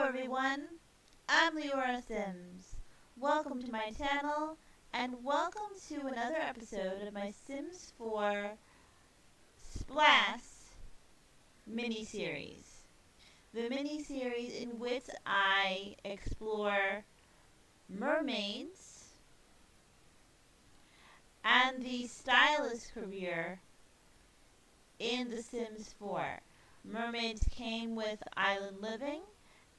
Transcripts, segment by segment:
everyone, I'm Leora Sims. Welcome to my channel, and welcome to another episode of my Sims 4 Splash mini-series. The mini-series in which I explore mermaids and the stylist career in The Sims 4. Mermaids came with island living,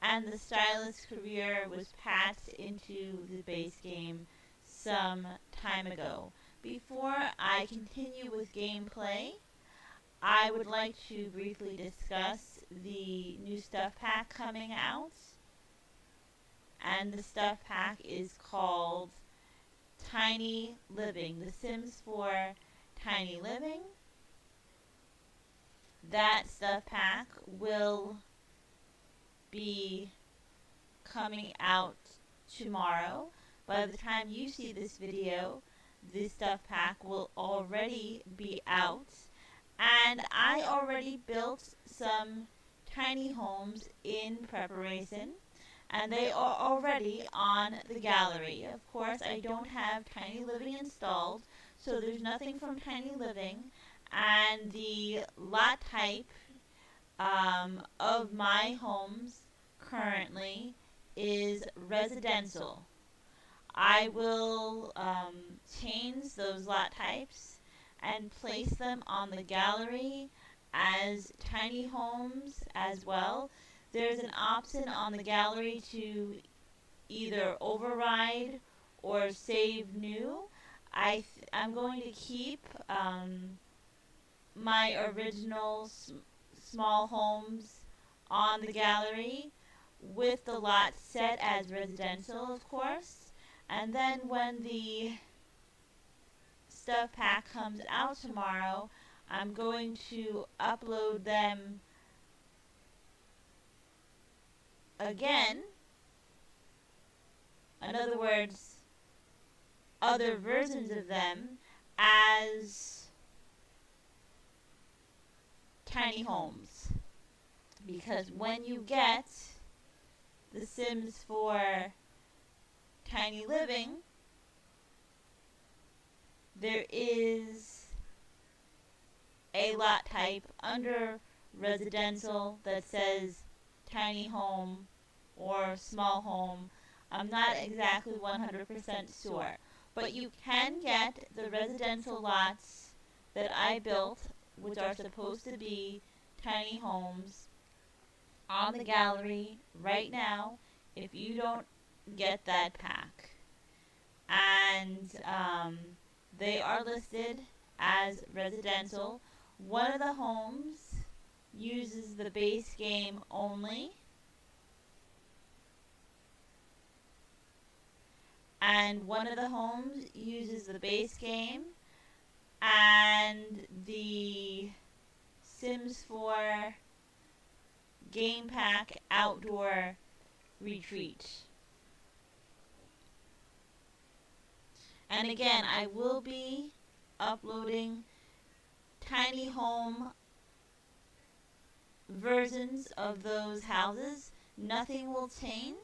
and the stylist career was patched into the base game some time ago. Before I continue with gameplay, I would like to briefly discuss the new stuff pack coming out. And the stuff pack is called Tiny Living, The Sims 4 Tiny Living. That stuff pack will be coming out tomorrow. By the time you see this video, this stuff pack will already be out. And I already built some tiny homes in preparation, and they are already on the gallery. Of course, I don't have Tiny Living installed, so there's nothing from Tiny Living, and the lot type of my homes currently is residential. I will change those lot types and place them on the gallery as tiny homes as well. There's an option on the gallery to either override or save new. I'm going to keep my original small homes on the gallery with the lot set as residential, of course. And then when the stuff pack comes out tomorrow, I'm going to upload them again. In other words, other versions of them as tiny homes. Because when you get The Sims 4 Tiny Living, there is a lot type under residential that says tiny home or small home. I'm not exactly 100% sure, but you can get the residential lots that I built, which are supposed to be tiny homes, on the gallery right now if you don't get that pack. And they are listed as residential. One of the homes uses the base game only, and one of the homes uses the base game and the Sims 4 Game Pack Outdoor Retreat. And again, I will be uploading tiny home versions of those houses. Nothing will change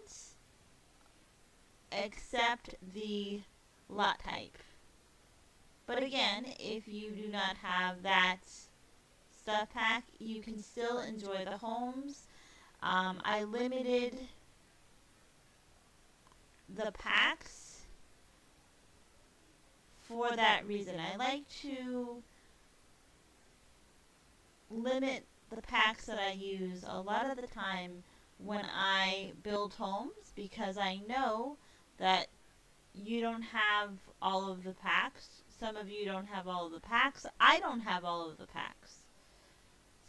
except the lot type. But again, if you do not have that stuff pack, you can still enjoy the homes. I limited the packs for that reason. I like to limit the packs that I use a lot of the time when I build homes, because I know that you don't have all of the packs. Some of you don't have all of the packs. I don't have all of the packs.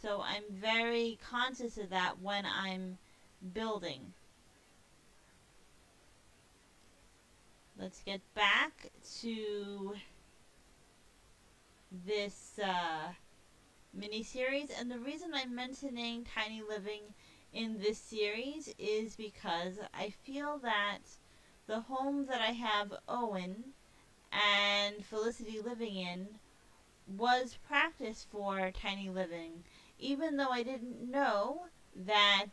So I'm very conscious of that when I'm building. Let's get back to this mini-series. And the reason I'm mentioning Tiny Living in this series is because I feel that the home that I have Owen and Felicity living in was practice for Tiny Living, even though I didn't know that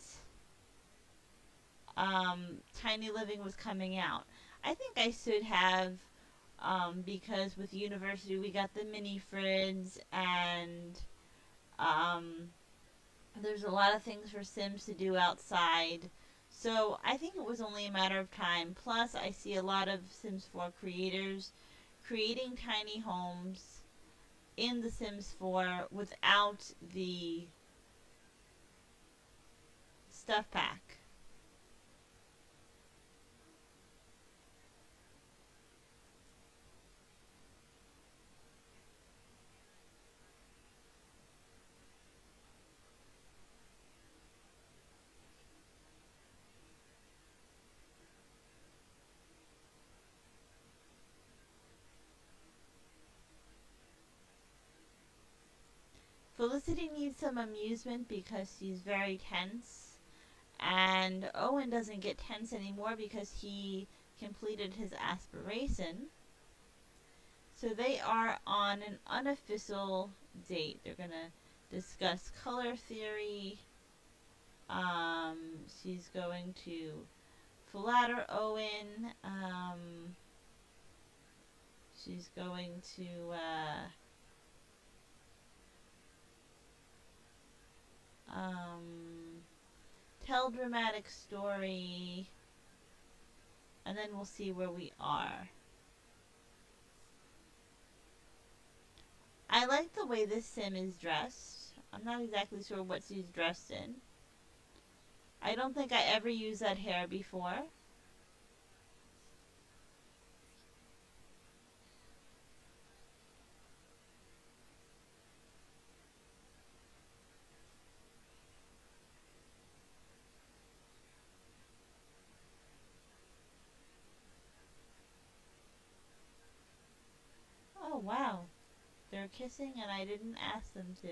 Tiny Living was coming out. I think I should have, because with university we got the mini fridge, and um, there's a lot of things for Sims to do outside. So I think it was only a matter of time. Plus, I see a lot of Sims 4 creators creating tiny homes in The Sims 4 without the stuff pack. Felicity needs some amusement because she's very tense, and Owen doesn't get tense anymore because he completed his aspiration. So they are on an unofficial date. They're gonna discuss color theory. She's going to flatter Owen. She's going to tell dramatic story, and then we'll see where we are. I like the way this sim is dressed. I'm not exactly sure what she's dressed in. I don't think I ever used that hair before. Oh wow, they're kissing and I didn't ask them to.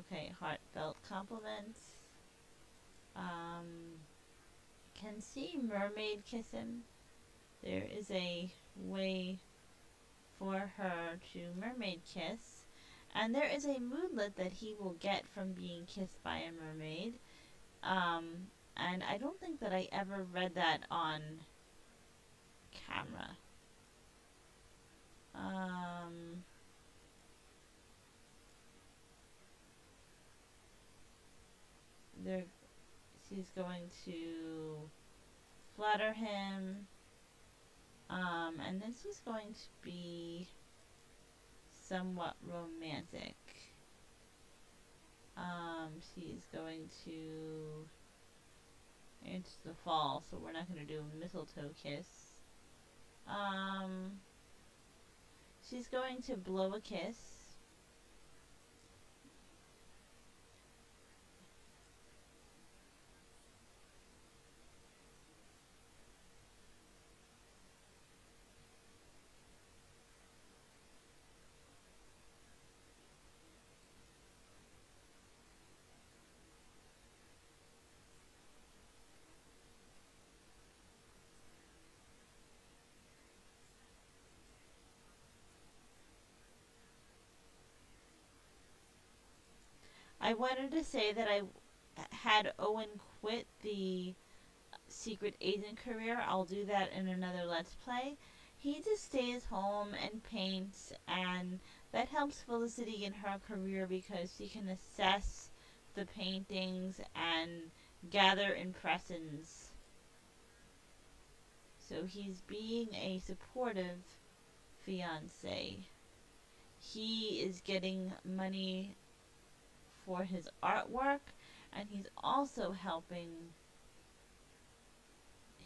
Okay, heartfelt compliments. Um, can see Mermaid kiss him. There is a way for her to mermaid kiss. And there is a moodlet that he will get from being kissed by a mermaid. And I don't think that I ever read that on camera. Um, there, she's going to flatter him. And then she's going to be somewhat romantic. She's going to. It's the fall, so we're not going to do a mistletoe kiss. Um, she's going to blow a kiss. I wanted to say that I had Owen quit the secret agent career. I'll do that in another Let's Play. He just stays home and paints, and that helps Felicity in her career because she can assess the paintings and gather impressions. So he's being a supportive fiance. He is getting money for his artwork, and he's also helping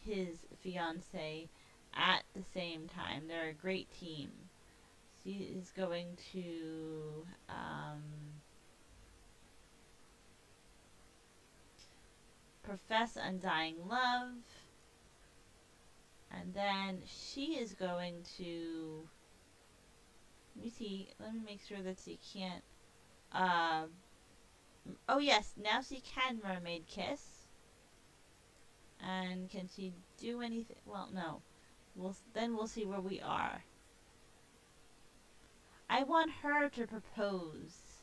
his fiance at the same time. They're a great team. She is going to profess undying love, and then she is going to. Let me see. Let me make sure that she can't. Uh, oh yes, now she can mermaid kiss. And can she do anything? Well, no. We'll see where we are. I want her to propose.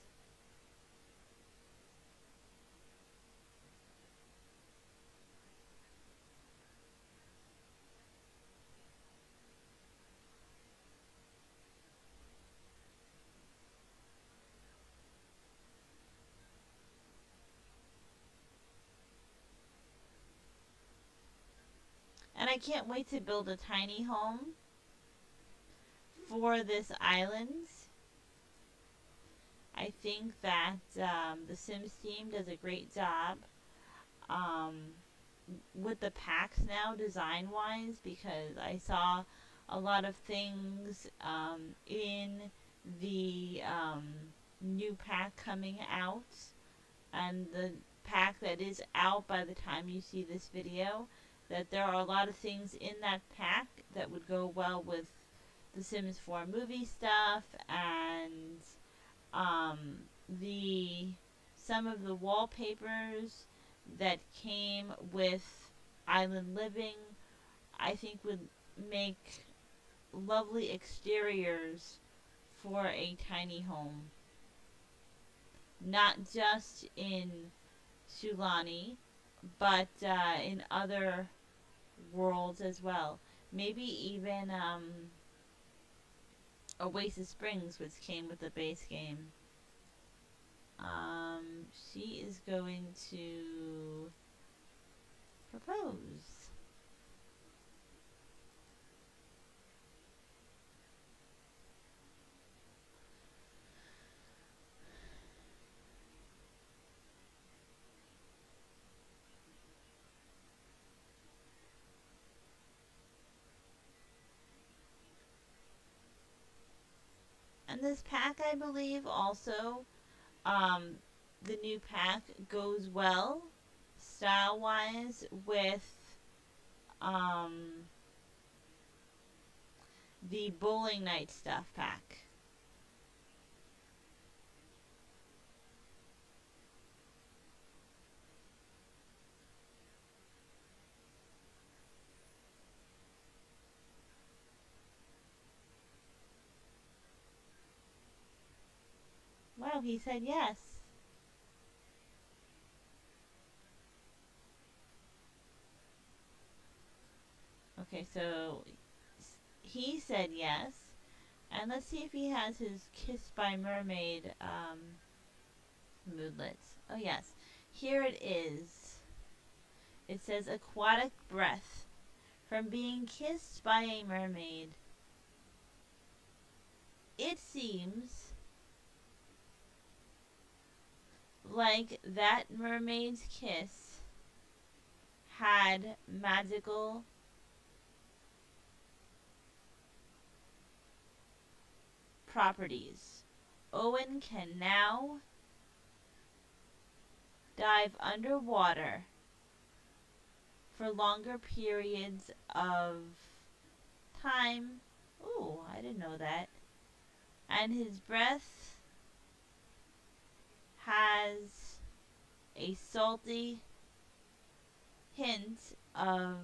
I can't wait to build a tiny home for this island. I think that the Sims team does a great job um, with the packs now, design wise, because I saw a lot of things in the new pack coming out, and the pack that is out by the time you see this video, that there are a lot of things in that pack that would go well with the Sims 4 movie stuff, and um, the some of the wallpapers that came with Island Living, I think would make lovely exteriors for a tiny home. Not just in Sulani, but in other worlds as well. Maybe even Oasis Springs, which came with the base game. She is going to propose. And this pack, I believe, also, um, the new pack goes well, style-wise, with um, the Bowling Night stuff pack. Wow, he said yes. Okay, so he said yes. And let's see if he has his Kiss by Mermaid moodlets. Oh, yes. Here it is. It says aquatic breath. From being kissed by a mermaid, it seems like that mermaid's kiss had magical properties. Owen can now dive underwater for longer periods of time. Ooh, I didn't know that. And his breath has a salty hint of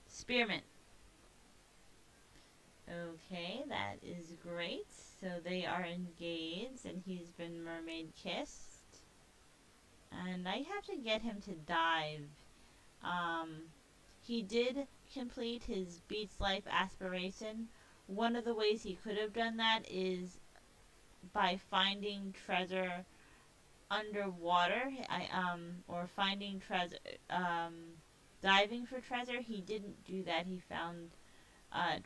spearmint. Okay, that is great. So they are engaged and he's been mermaid kissed. And I have to get him to dive. He did complete his beach life aspiration. One of the ways he could have done that is by finding treasure underwater. Or finding treasure, diving for treasure. He didn't do that. He found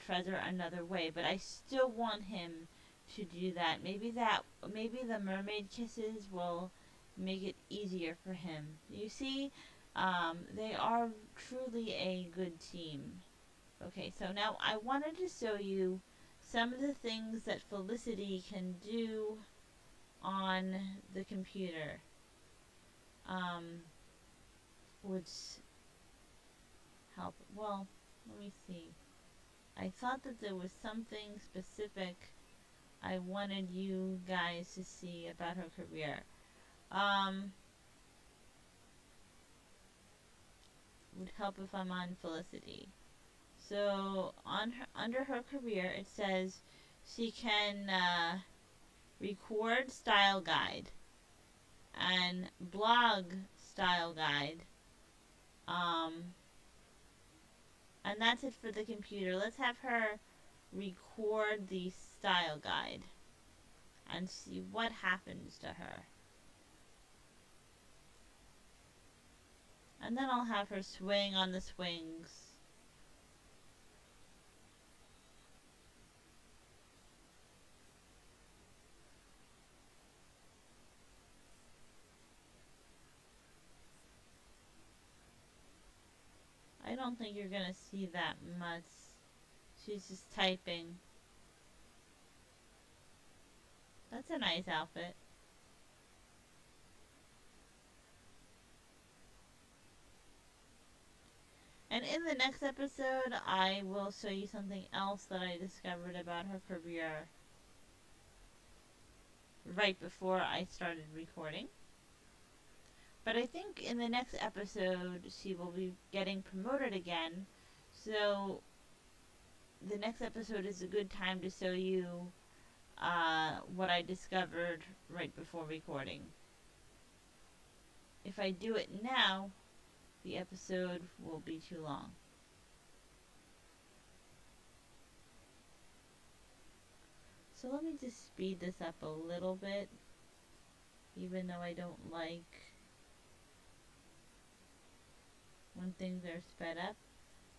treasure another way, but I still want him to do that. Maybe the mermaid kisses will make it easier for him. You see, they are truly a good team. Okay, so now I wanted to show you some of the things that Felicity can do on the computer, which help. Well, let me see. I thought that there was something specific I wanted you guys to see about her career. Would help if I'm on Felicity. So under her career, it says she can record style guide and blog style guide. And that's it for the computer. Let's have her record the style guide and see what happens to her. And then I'll have her swing on the swings. I don't think you're gonna see that much. She's just typing. That's a nice outfit. And in the next episode, I will show you something else that I discovered about her career right before I started recording. But I think in the next episode, she will be getting promoted again. So the next episode is a good time to show you what I discovered right before recording. If I do it now, the episode will be too long. So let me just speed this up a little bit, even though I don't like when things are sped up.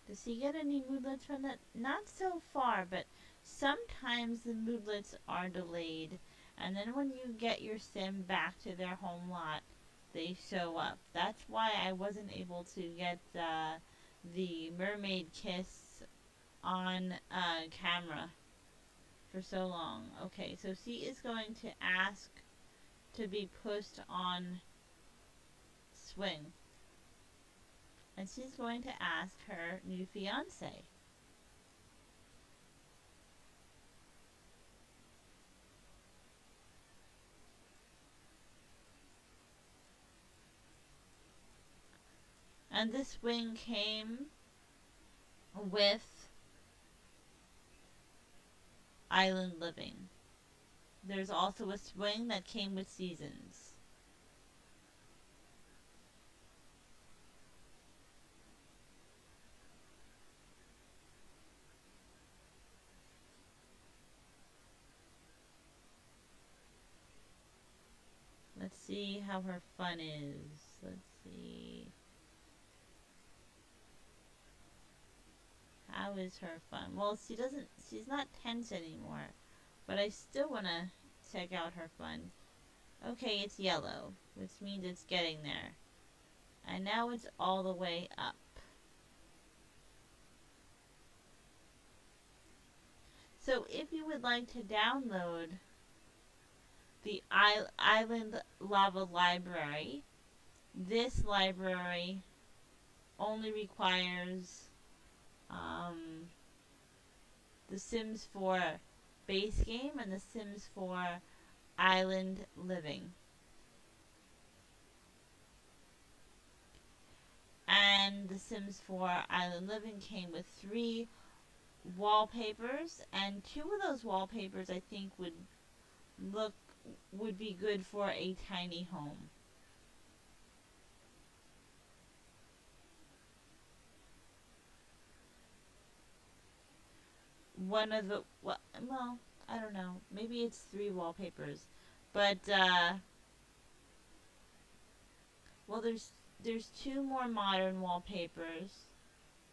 Does he get any moodlets from that? Not so far, but sometimes the moodlets are delayed, and then when you get your sim back to their home lot, they show up. That's why I wasn't able to get the mermaid kiss on camera for so long. Okay, so she is going to ask to be pushed on swing. And she's going to ask her new fiance. And this swing came with Island Living. There's also a swing that came with Seasons. Let's see how her fun is. Let's see. How is her fun? Well, she's not tense anymore. But I still want to check out her fun. Okay, it's yellow, which means it's getting there. And now it's all the way up. So if you would like to download the Island Lava Library, this library only requires the Sims 4 base game and the Sims 4 Island Living. And the Sims 4 Island Living came with 3 wallpapers, and 2 of those wallpapers I think would be good for a tiny home. One of the well, I don't know. Maybe it's 3 wallpapers, but well, there's 2 more modern wallpapers,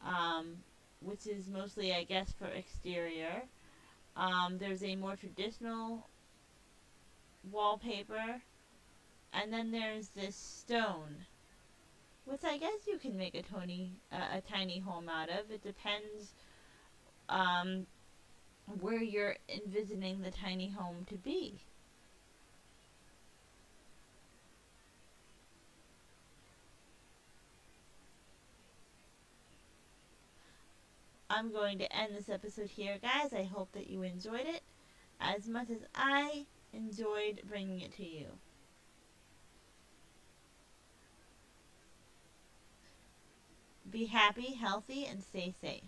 um, which is mostly, I guess, for exterior. There's a more traditional wallpaper, and then there's this stone, which I guess you can make a tiny home out of. It depends where you're envisioning the tiny home to be. I'm going to end this episode here, guys. I hope that you enjoyed it as much as I enjoyed bringing it to you. Be happy, healthy, and stay safe.